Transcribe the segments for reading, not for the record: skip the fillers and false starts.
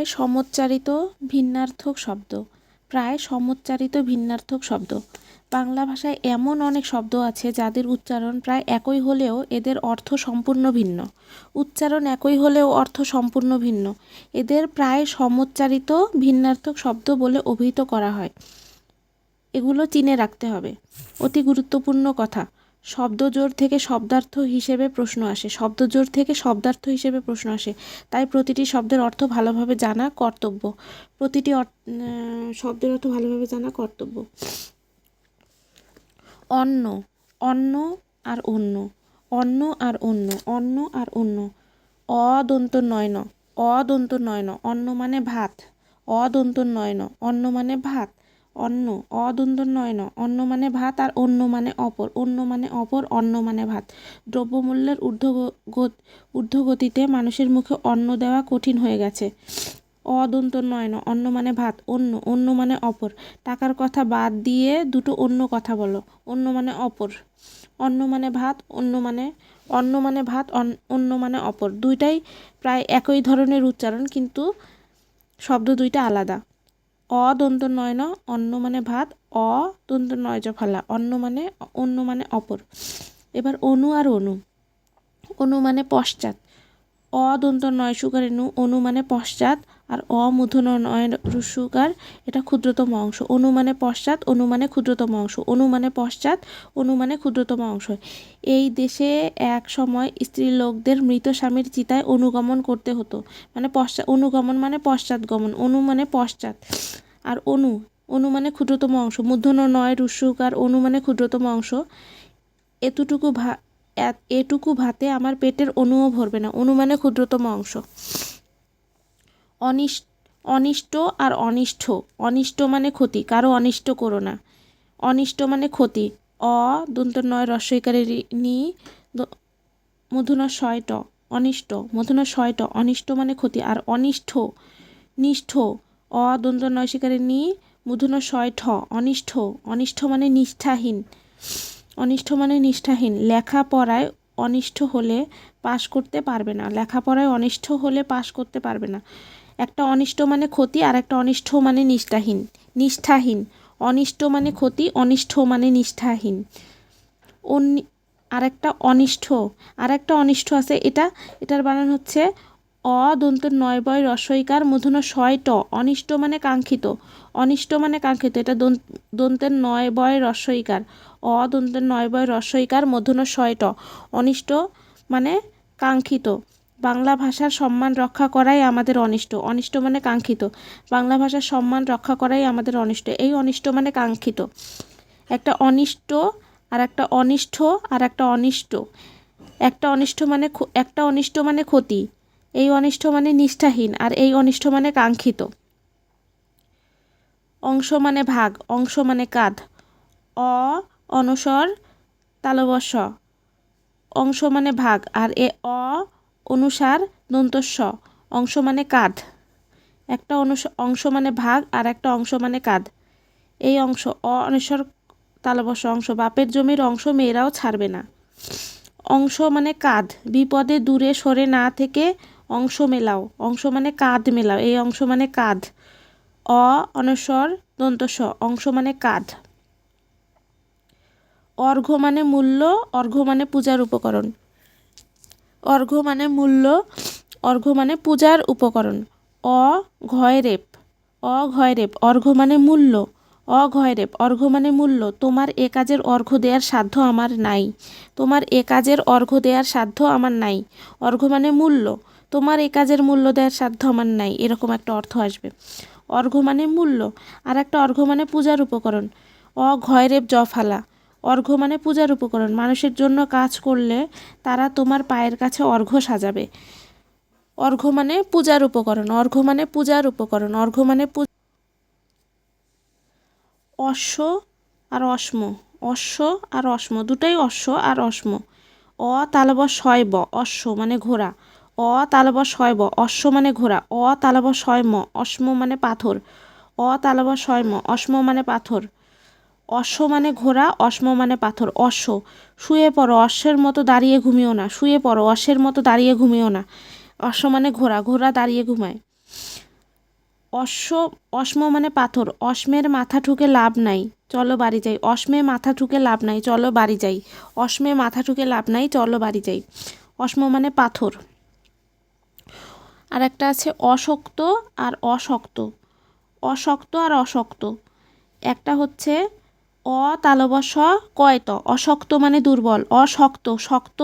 প্রায় সমোচ্চারিত ভিন্নার্থক শব্দ। প্রায় সমোচ্চারিত ভিন্নার্থক শব্দ। বাংলা ভাষায় এমন অনেক শব্দ আছে যাদের উচ্চারণ প্রায় একই হলেও এদের অর্থ সম্পূর্ণ ভিন্ন। উচ্চারণ একই হলেও অর্থ সম্পূর্ণ ভিন্ন। এদের প্রায় সমোচ্চারিত ভিন্নার্থক শব্দ বলে অভিহিত করা হয়। এগুলো চিনে রাখতে হবে। অতি গুরুত্বপূর্ণ কথা, শব্দজোড় থেকে শব্দার্থ হিসেবে প্রশ্ন আসে। শব্দজোড় থেকে শব্দার্থ হিসেবে প্রশ্ন আসে, তাই প্রতিটি শব্দের অর্থ ভালোভাবে জানা কর্তব্য। প্রতিটি শব্দের অর্থ ভালোভাবে জানা কর্তব্য। অন্ন, অন্ন আর অন্য, অন্ন আর অন্য, অন্ন আর অন্য। অদন্ত নয়ন, অদন্ত নয়ন, অন্ন মানে ভাত। অদন্ত নয়ন, অন্ন মানে ভাত। অন্ন, অদন্ত নয়ন, অন্ন মানে ভাত আর অন্য মানে অপর। অন্য মানে অপর, অন্ন মানে ভাত। দ্রব্যমূল্যের ঊর্ধ্বগতিতে মানুষের মুখে অন্ন দেওয়া কঠিন হয়ে গেছে। অদন্ত নয়ন, অন্ন মানে ভাত। অন্য, অন্য মানে অপর। টাকার কথা বাদ দিয়ে দুটো অন্য কথা বলো। অন্য মানে অপর। অন্ন মানে ভাত, অন্য মানে ভাত, অন্য মানে অপর। দুইটাই প্রায় একই ধরনের উচ্চারণ, কিন্তু শব্দ দুইটা আলাদা। অদন্ত নয়ন, অন্ন মানে ভাত। অদন্ত নয় জফলা, অন্য মানে অপর। এবার অনু আর অনু। অনু মানে পশ্চাৎ। অদন্ত নয় সুকারে নু, অনু মানে পশ্চাৎ। আর অমূর্ধন্য নয় রস্যকার, এটা ক্ষুদ্রতম অংশ। অনু মানে পশ্চাৎ, অনু মানে ক্ষুদ্রতম অংশ। অনু মানে পশ্চাৎ, অনু মানে ক্ষুদ্রতম অংশ। এই দেশে এক সময় স্ত্রীলোকদের মৃত স্বামীর চিতায় অনুগমন করতে হতো। মানে অনুগমন মানে পশ্চাৎগমন। অনু মানে পশ্চাৎ। আর অনু, অনু মানে ক্ষুদ্রতম অংশ। মূর্ধন্য নয় রস্যকার, অনু মানে ক্ষুদ্রতম অংশ। এটুকু ভাতে আমার পেটের অনুও ভরবে না। অনু মানে ক্ষুদ্রতম অংশ। অনিষ্ট আর অনিষ্ঠ। অনিষ্ট মানে ক্ষতি, কারো অনিষ্ট করো না। অনিষ্ট মানে ক্ষতি। দন্ত নয় রস্যইকারে নি, মূর্ধন্য শয় ট, অনিষ্ট। মূর্ধন্য শয় ট, অনিষ্ট মানে ক্ষতি। আর অনিষ্ঠ, নিষ্ঠ। দন্ত নয় শিকারে নি, মূর্ধন্য শয় ঠ, অনিষ্ঠ। অনিষ্ঠ মানে নিষ্ঠাহীন। অনিষ্ঠ মানে নিষ্ঠাহীন। লেখাপড়ায় অনিষ্ঠ হলে পাশ করতে পারবে না। লেখাপড়ায় অনিষ্ঠ হলে পাশ করতে পারবে না। একটা অনিষ্ট মানে ক্ষতি, আর একটা অনিষ্ঠ মানে নিষ্ঠাহীন। নিষ্ঠাহীন। অনিষ্ট মানে ক্ষতি, অনিষ্ঠ মানে নিষ্ঠাহীন। আর একটা অনিষ্ঠ আছে, এটার বানান হচ্ছে অদন্ত নয় বয় রস্যইকার মূর্ধন্য শয় ট। অনিষ্ট মানে কাঙ্ক্ষিত। অনিষ্ট মানে কাঙ্ক্ষিত, এটা দন্তের নয় বয় রস্যইকার। অদন্তের নয় বয় রস্যইকার মূর্ধন্য শয় ট। অনিষ্ট মানে কাঙ্ক্ষিত। বাংলা ভাষার সম্মান রক্ষা করাই আমাদের অনিষ্ট। অনিষ্ট মানে কাঙ্ক্ষিত। বাংলা ভাষার সম্মান রক্ষা করাই আমাদের অনিষ্ট। এই অনিষ্ট মানে কাঙ্ক্ষিত। একটা অনিষ্ট আর একটা অনিষ্ঠ আর একটা অনিষ্ট। একটা অনিষ্ট মানে ক্ষতি, এই অনিষ্ট মানে নিষ্ঠাহীন, আর এই অনিষ্ট মানে কাঙ্ক্ষিত। অংশ মানে ভাগ, অংশ মানে কাঁধ। অনস্বর তালবস্য, অংশ মানে ভাগ। আর অনুসার দন্তস্ব, অংশ মানে কাঁধ। একটা অংশ মানে ভাগ, আর একটা অংশ মানে কাঁধ। এই অংশ অনস্বর তালবস্য অংশ, বাপের জমির অংশ মেয়েরাও ছাড়বে না। অংশ মানে কাঁধ, বিপদে দূরে সরে না থেকে অংশ মেলাও। অংশ মানে কাঁধ মেলাও, এই অংশ মানে কাঁধ। অনস্বর দন্তস্ব, অংশ মানে কাঁধ। অর্ঘ্য মানে মূল্য, অর্ঘ্য মানে পূজার উপকরণ। অর্ঘ্য মানে মূল্য, অর্ঘ্য মানে পূজার উপকরণ। অঘয়রেপ, অঘয়রেপ, অর্ঘ্য মানে মূল্য। অঘয়রেপ, অর্ঘ্য মানে মূল্য। তোমার এ কাজের অর্ঘ্য দেওয়ার সাধ্য আমার নাই। তোমার এ কাজের অর্ঘ্য দেওয়ার সাধ্য আমার নাই। অর্ঘ্য মানে মূল্য, তোমার এ কাজের মূল্য দেওয়ার সাধ্য আমার নাই, এরকম একটা অর্থ আসবে। অর্ঘ্য মানে মূল্য, আর একটা অর্ঘ্য মানে পূজার উপকরণ। অঘয়রেপ জফালা, অর্ঘ্য মানে পূজার উপকরণ। মানুষের জন্য কাজ করলে তারা তোমার পায়ের কাছে অর্ঘ্য সাজাবে। অর্ঘ্য মানে পূজার উপকরণ। অর্ঘ্য মানে পূজার উপকরণ। অর্ঘ্য মানে অশ্ব আর অশ্ম। অশ্ব আর অশ্ম, দুটাই অশ্ব আর অশ্ম। তালব শয়ব, অশ্ব মানে ঘোড়া। তালব শয়ব, অশ্ব মানে ঘোড়া। তালব শয়ম, অশ্ম মানে পাথর। তালব শয়ম, অশ্ম মানে পাথর। অশ্ব মানে ঘোড়া, অশ্ম মানে পাথর। অশ্ব, শুয়ে পড়ো, অশ্বের মতো দাঁড়িয়ে ঘুমিও না। শুয়ে পড়ো, অশ্বের মতো দাঁড়িয়ে ঘুমিও না। অশ্ব মানে ঘোড়া, ঘোড়া দাঁড়িয়ে ঘুমায়। অশ্ম মানে পাথর, অশ্মের মাথা ঠুকে লাভ নাই, চলো বাড়ি যাই। অশ্মে মাথা ঠুকে লাভ নাই, চলো বাড়ি যাই। অশ্মে মাথা ঠুকে লাভ নাই, চলো বাড়ি যাই। অশ্ম মানে পাথর। আর একটা আছে অশক্ত আর অশক্ত। অশক্ত আর অশক্ত। একটা হচ্ছে তালবশ কয়ত, অশক্ত মানে দুর্বল, অশক্ত শক্ত,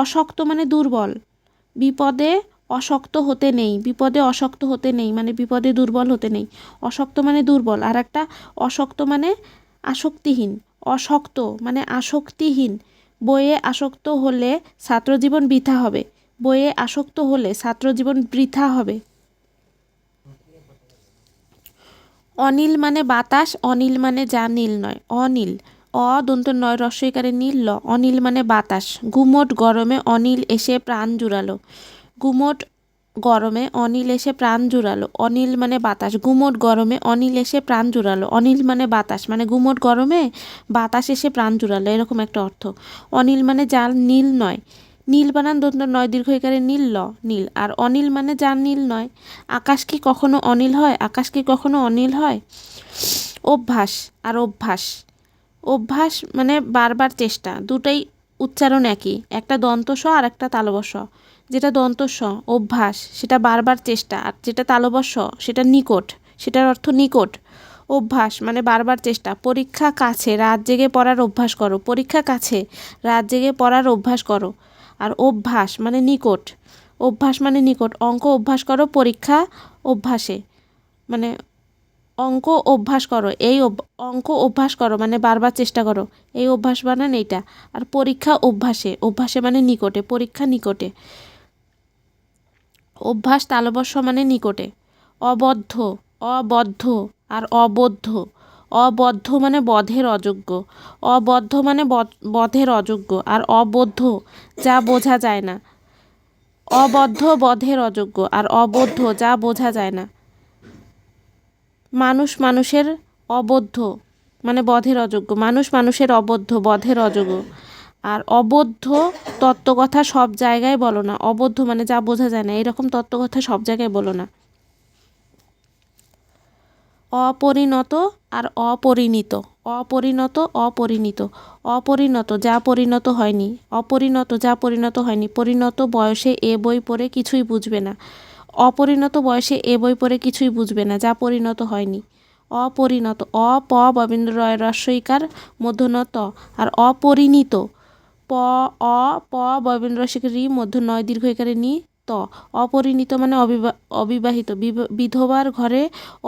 অশক্ত মানে দুর্বল। বিপদে অশক্ত হতে নেই, বিপদে অশক্ত হতে নেই মানে বিপদে দুর্বল হতে নেই। অশক্ত মানে দুর্বল। আর একটা অশক্ত মানে আসক্তিহীন। অশক্ত মানে আসক্তিহীন। বইয়ে আসক্ত হলে ছাত্রজীবন বৃথা হবে, বইয়ে আসক্ত হলে ছাত্রজীবন বৃথা হবে। অনীল মানে বাতাস, অনীল মানে যা নীল নয়, অনীল। দন্ত নয় রস্বইকারে নীল ল, অনীল মানে বাতাস। গুমোট গরমে অনীল এসে প্রাণ জুড়ালো, গুমোট গরমে অনীল এসে প্রাণ জুড়ালো, অনীল মানে বাতাস। গুমোট গরমে অনীল এসে প্রাণ জুড়ালো, অনীল মানে বাতাস, মানে গুমোট গরমে বাতাস এসে প্রাণ জুড়ালো, এরকম একটা অর্থ। অনীল মানে যার নীল নয়, নীল বানান দন্ত নয় দীর্ঘইকারে নীল ল, নীল। আর অনীল মানে যার নীল নয়। আকাশ কি কখনো অনীল হয়, আকাশ কি কখনো অনীল হয়। অভ্যাস আর অভ্যাস। অভ্যাস মানে বারবার চেষ্টা, দুটোই উচ্চারণ একই, একটা দন্ত স আর একটা তালবশ স। যেটা দন্ত স অভ্যাস, সেটা বারবার চেষ্টা, আর যেটা তালবশ স সেটা নিকট, সেটার অর্থ নিকট। অভ্যাস মানে বারবার চেষ্টা। পরীক্ষা কাছে, রাত জেগে পড়ার অভ্যাস করো, পরীক্ষা কাছে, রাত জেগে পড়ার অভ্যাস করো। আর অভ্যাস মানে নিকট, অভ্যাস মানে নিকট। অঙ্ক অভ্যাস করো পরীক্ষা অভ্যাসে, মানে অঙ্ক অভ্যাস করো, এই অঙ্ক অভ্যাস করো মানে বারবার চেষ্টা করো, এই অভ্যাস বানান এইটা। আর পরীক্ষা অভ্যাসে, অভ্যাসে মানে নিকটে, পরীক্ষা নিকটে। অভ্যাস তালবস্য মানে নিকটে। অবদ্ধ, অবদ্ধ আর অবদ্ধ। অবদ্ধ মানে বধের অযোগ্য, অবদ্ধ মানে বধের অযোগ্য। আর অবদ্ধ যা বোঝা যায় না। অবদ্ধ বধের অযোগ্য, আর অবদ্ধ যা বোঝা যায় না। মানুষ মানুষের অবদ্ধ মানে বধের অযোগ্য, মানুষ মানুষের অবদ্ধ বধের অযোগ্য। আর অবদ্ধ তত্ত্বকথা সব জায়গায় বলো না, অবদ্ধ মানে যা বোঝা যায় না, এরকম তত্ত্বকথা সব জায়গায় বলো না। অপরিণত আর অপরিণত। অপরিণত অপরিণত। অপরিণত যা পরিণত হয়নি, অপরিণত যা পরিণত হয়নি। পরিণত বয়সে এ বই পড়ে কিছুই বুঝবে না, অপরিণত বয়সে এ বই পড়ে কিছুই বুঝবে না, যা পরিণত হয়নি। অপরিণত ববীন্দ্র রয় রস্বইকার মূর্ধন্য ত। আর অপরিণীত প ববীন্দ্র রি মধ্য নয় দীর্ঘইকারে নি ত। অপরিণীত মানে অবিবাহিত, বিধবার ঘরে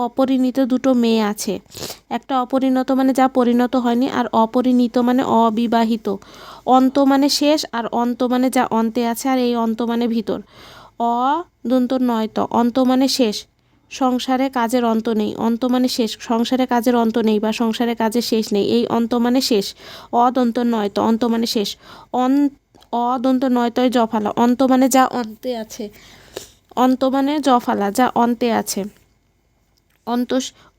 অপরিণীত দুটো মেয়ে আছে। একটা অপরিণত মানে যা পরিণত হয়নি, আর অপরিণীত মানে অবিবাহিত। অন্ত মানে শেষ, আর অন্ত মানে যা অন্তে আছে, আর এই অন্ত মানে ভিতর। দন্ত নয় ত, অন্ত মানে শেষ, সংসারে কাজের অন্ত নেই, অন্ত মানে শেষ, সংসারে কাজের অন্ত নেই বা সংসারে কাজের শেষ নেই, এই অন্ত মানে শেষ। অদন্ত নয় ত, অন্ত মানে শেষ। অদন্ত নয় তয় জফালা, অন্ত মানে যা অন্তে আছে, অন্ত মানে জফালা যা অন্তে আছে।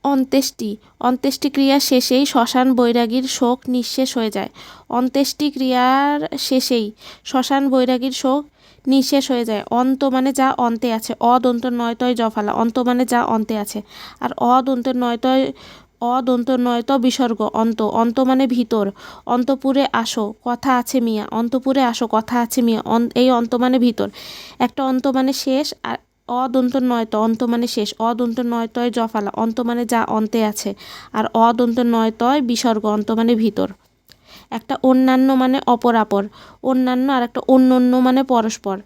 অন্ত্যেষ্টি, অন্ত্যেষ্টি ক্রিয়ার শেষেই শ্মশান বৈরাগীর শোক নিঃশেষ হয়ে যায়। অন্ত্যেষ্টি ক্রিয়ার শেষেই শ্মশান বৈরাগীর শোক নিঃশেষ হয়ে যায়। অন্ত মানে যা অন্তে আছে, অদন্ত নয় তয় জফালা, অন্ত মানে যা অন্তে আছে। আর অদন্ত নয় ত বিসর্গ অন্ত, অন্ত মানে ভিতর। অন্তপুরে আসো কথা আছে মিয়া, অন্তপুরে আসো কথা আছে মিয়া, এই অন্ত মানে ভিতর। একটা অন্ত মানে শেষ, আর অদন্ত নয় ত, অন্ত মানে শেষ, অদন্ত নয় তয় জফালা, অন্ত মানে যা অন্তে আছে। আর অদন্ত নয় তয় বিসর্গ, অন্ত মানে ভিতর। একটা অন্যান্য মানে অপরাপর, অন্যান্য। আর একটা অন্যান্য মানে পরস্পর।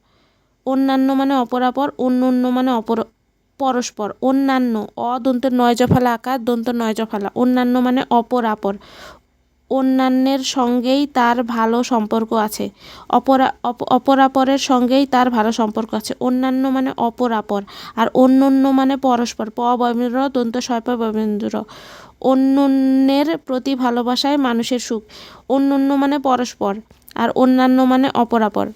অন্যান্য মানে অপরাপর, অন্যান্য মানে পরস্পর। অন্যান্য অদন্ত নয় জফালা আকার দন্ত নয় জফালা, অন্যান্য মানে অপরাপর। অন্যান্যের সঙ্গেই তার ভালো সম্পর্ক আছে, অপরাপরের সঙ্গেই তার ভালো সম্পর্ক আছে। অন্যান্য মানে অপরাপর, আর অন্যান্য মানে পরস্পর। ববীন্দ্র দন্ত স্বল্প ববীন্দ্র। অন্যান্যের প্রতি ভালোবাসায় মানুষের সুখ। অন্যান্য মানে পরস্পর, আর অন্যান্য মানে অপরাপর।